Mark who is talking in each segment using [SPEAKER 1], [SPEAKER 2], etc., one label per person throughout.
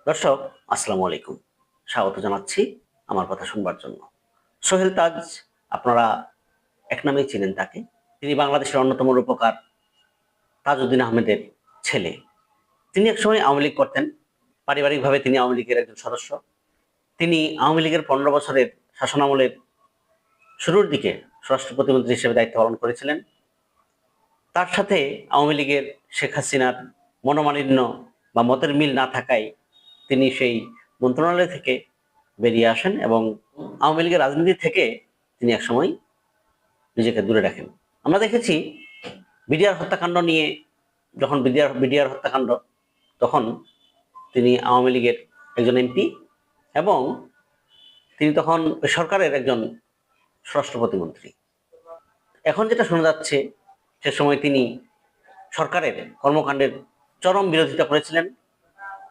[SPEAKER 1] দর্শক, আসসালামু আলাইকুম। স্বাগত জানাচ্ছি আমার কথা শুনবার জন্য। সোহেল তাজ, আপনারা এক নামেই চিনেন তাকে। তিনি বাংলাদেশের অন্যতম রূপকার তাজউদ্দিন আহমেদের ছেলে। তিনি একসময় আওয়ামী লীগ করতেন। পারিবারিকভাবে তিনি আওয়ামী লীগের একজন সদস্য। তিনি আওয়ামী লীগের ১৫ বছরের শাসনামলের শুরুর দিকে স্বরাষ্ট্র প্রতিমন্ত্রী হিসেবে দায়িত্ব পালন করেছিলেন। তার সাথে আওয়ামী লীগের শেখ হাসিনার মনোমালিন্য বা মতের মিল না থাকায় তিনি সেই মন্ত্রণালয় থেকে বেরিয়ে আসেন এবং আওয়ামী লীগের রাজনীতি থেকে তিনি একসময় নিজেকে দূরে রাখেন। আমরা দেখেছি বিডিআর হত্যাকাণ্ড নিয়ে, যখন বিডিআর হত্যাকাণ্ড, তখন তিনি আওয়ামী লীগের একজন এমপি এবং তিনি তখন সরকারের একজন স্বরাষ্ট্র প্রতিমন্ত্রী। এখন যেটা শোনা যাচ্ছে, সে সময় তিনি সরকারের কর্মকাণ্ডের চরম বিরোধিতা করেছিলেন।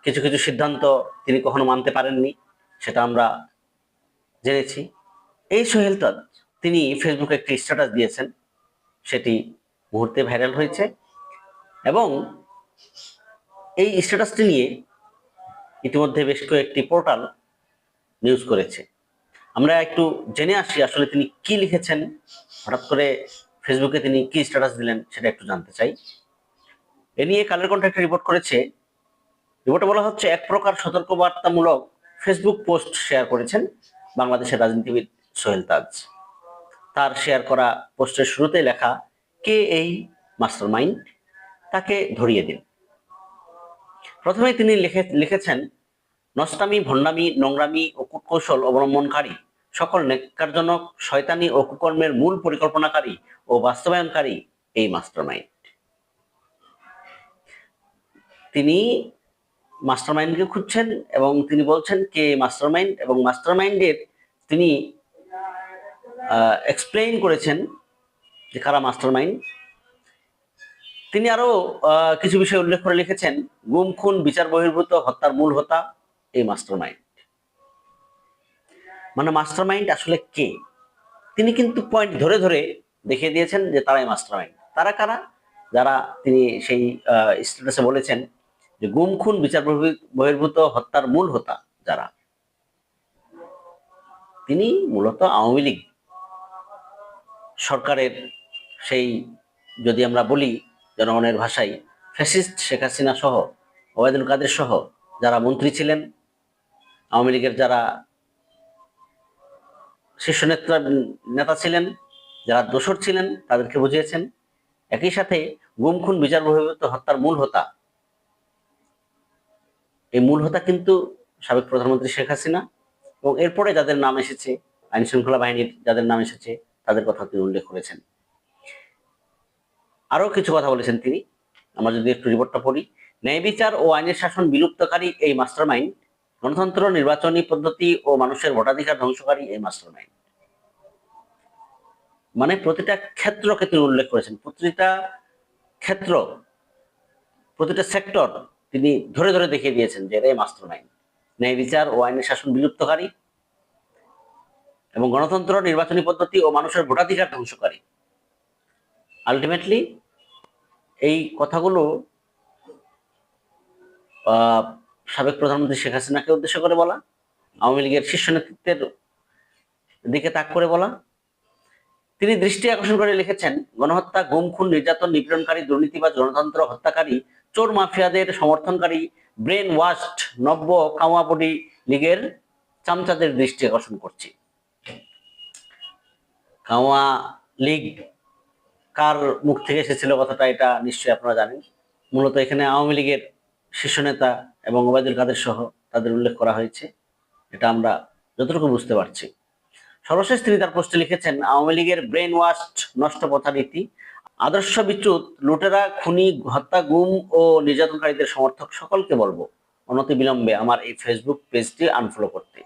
[SPEAKER 1] কিছু কিছু সিদ্ধান্ত তিনি কখনো মানতে পারেননি, সেটা আমরা জেনেছি। এই সোহেল তাজ তিনি ফেসবুকে একটি স্ট্যাটাস দিয়েছেন, সেটি মুহূর্তে ভাইরাল হয়েছে এবং এই স্ট্যাটাসটি নিয়ে ইতিমধ্যে বেশ কয়েকটি পোর্টাল নিউজ করেছে। আমরা একটু জেনে আসি আসলে তিনি কি লিখেছেন, হঠাৎ করে ফেসবুকে তিনি কি স্ট্যাটাস দিলেন সেটা একটু জানতে চাই। এ নিয়ে কালের কণ্ঠ একটা রিপোর্ট করেছে। রিপোর্টে বলা হচ্ছে, এক প্রকার সতর্কবার্তামূলক ফেসবুক পোস্ট শেয়ার করেছেন বাংলাদেশের রাজনীতিবিদ সোহেল তাজ। তার শেয়ার করা পোস্টের শুরুতে লেখা, কে এই মাস্টারমাইন্ড, তাকে ধরিয়ে দিন। প্রথমে তিনি লিখেছেন, নষ্টামি, ভণ্ডামি, নোংরামি ও কূটকৌশল অবলম্বনকারী সকল নেককারজনক শয়তানি ও কুকর্মের মূল পরিকল্পনাকারী ও বাস্তবায়নকারী এই মাস্টারমাইন্ড। তিনি মাস্টারমাইন্ডকে খুঁজছেন এবং তিনি বলছেন কে মাস্টারমাইন্ড, এবং মাস্টারমাইন্ডের তিনি এক্সপ্লেইন করেছেন যে কারা মাস্টারমাইন্ড। তিনি আরো কিছু বিষয় উল্লেখ করে লিখেছেন, গুম, খুন, বিচার বহির্ভূত হত্যার মূল হোতা এই মাস্টারমাইন্ড। মানে মাস্টারমাইন্ড আসলে কে, তিনি কিন্তু পয়েন্ট ধরে ধরে দেখিয়ে দিয়েছেন যে তারাই মাস্টারমাইন্ড। তারা কারা? যারা তিনি সেই স্ট্যাটাসে বলেছেন যে গুম, খুন, বিচার বহির্ভূত হত্যার মূল হোতা যারা, তিনি মূলত আওয়ামী লীগ সরকারের সেই, যদি আমরা বলি জনগণের ভাষায়, ফ্যাসিস্ট শেখ হাসিনা সহ, ওবায়দুল কাদের সহ যারা মন্ত্রী ছিলেন, আওয়ামী লীগের যারা শীর্ষ নেতা ছিলেন, যারা দোসর ছিলেন, তাদেরকে বুঝিয়েছেন। একই সাথে গুম, খুন, বিচার বহির্ভূত হত্যার মূল হোতা, এই মূল হোতা কিন্তু সাবেক প্রধানমন্ত্রী শেখ হাসিনা, এবং এরপরে যাদের নাম এসেছে, আইন শৃঙ্খলা বাহিনীর যাদের নাম এসেছে, তাদের কথা তিনি উল্লেখ করেছেন। আরো কিছু কথা বলেছেন তিনি। আমরা যদি একটু রিপোর্টটা পড়ি, ন্যায় বিচার ও আইনের শাসন বিলুপ্তকারী এই মাস্টারমাইন্ড, গণতন্ত্র, নির্বাচনী পদ্ধতি ও মানুষের ভোটাধিকার ধ্বংসকারী এই মাস্টারমাইন্ড। মানে প্রতিটা ক্ষেত্রকে তিনি উল্লেখ করেছেন, প্রতিটা ক্ষেত্র, প্রতিটা সেক্টর তিনি ধরে ধরে দেখিয়ে দিয়েছেন যে এরাই মাস্টারমাইন্ড। ন্যায় বিচার ও আইনের শাসন বিলুপ্তকারী এবং গণতন্ত্র, নির্বাচনী পদ্ধতি ও মানুষের ভোটাধিকার ধ্বংসকারী। আলটিমেটলি এই কথাগুলো সাবেক প্রধানমন্ত্রী শেখ হাসিনাকে উদ্দেশ্য করে বলা, আওয়ামী লীগের শীর্ষ নেতৃত্বের দিকে তাক করে বলা। তিনি দৃষ্টি আকর্ষণ করে লিখেছেন, গণহত্যা, গুম, খুন, নির্যাতন, নিপীড়নকারী, দুর্নীতিবাজ, গণতন্ত্র হত্যাকারী, চোর মাফিয়াদের সমর্থনকারী, ব্রেন ওয়াশড নব্য কাওয়াবডি লীগের চামচাদের দৃষ্টি আকর্ষণ করছি। কাওয়া লীগ কার মুখ থেকে এসেছিল কথাটা, এটা নিশ্চয়ই আপনারা জানেন। মূলত এখানে আওয়ামী লীগের শীর্ষ নেতা এবং ওবায়দুল কাদের সহ তাদের উল্লেখ করা হয়েছে, এটা আমরা যতটুকু বুঝতে পারছি। সর্বশেষ তিনি তার পোস্টে লিখেছেন, আওয়ামী লীগের ব্রেন ওয়াশড নষ্ট প্রথানীতি, আদর্শ বিচ্যুত লুটেরা, খুনি, হত্যা, গুম ও নির্যাতনকারীদের সমর্থক সকলকে বলবো অনতি বিলম্বে আমার এই ফেসবুক পেজটি আনফলো করতে।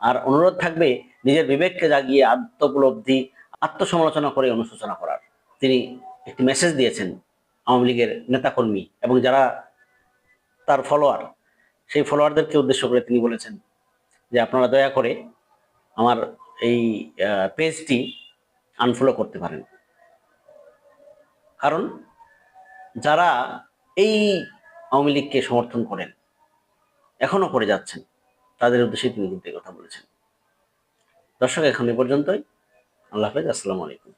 [SPEAKER 1] আর অনুরোধ থাকবে নিজের বিবেককে জাগিয়ে আত্মোপলব্ধি, আত্মসমালোচনা করে অনুশোচনা করার। তিনি একটি মেসেজ দিয়েছেন আওয়ামী লীগের নেতাকর্মী এবং যারা তার ফলোয়ার, সেই ফলোয়ারদেরকে উদ্দেশ্য করে তিনি বলেছেন যে আপনারা দয়া করে আমার এই পেজটি আনফলো করতে পারেন। কারণ যারা এই আওয়ামী লীগকে সমর্থন করেন, এখনো করে যাচ্ছেন, তাদের উদ্দেশ্যে তিনি কিন্তু এই কথা বলেছেন। দর্শক, এখন এ পর্যন্তই। আল্লাহ হাফেজ, আসসালামু আলাইকুম।